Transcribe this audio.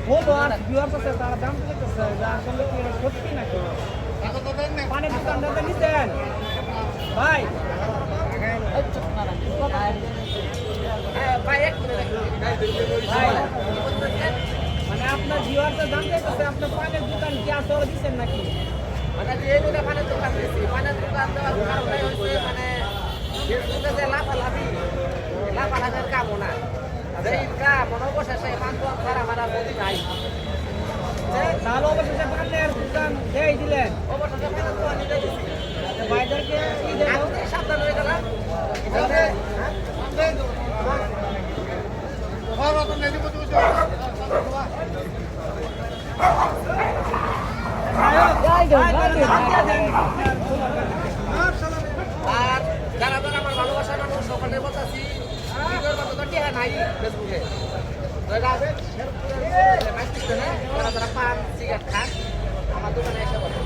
ও বস viewers আছে তারা দাম দিতেছে যে আসলে কি এটা সত্যি নাকি পানের দোকানটাতে নিছেন ভাই ভাই মানে আপনার ভিউয়ার্সের দাম দিতেছে আপনার পানের দোকান কি আসলে দিছেন নাকি মানে যে দুটা পানের দোকান দিয়েছি পানের দোকান দেওয়ার কারণে হচ্ছে মানে ফেসবুকে যে লাফালাফের কামও না যে ইনকাম অবশেষে পাঁচ বছর আমার আর গতি নাই তাহলে অবশেষে পানের দোকান দেই দিলেন অবশেষে পানের দোকান নিতে দিচ্ছি ভাইদেরকে কি দেবো আমি সাবধান হয়ে গেলাম আর যারা যারা আমার ভালোবাসার মানুষ সকলে বলতেছি ভিডিওর মতো তো টেহা নাই ফেসবুকে যারা যারা পান সিগারেট খান আমার দোকানে এসে বলে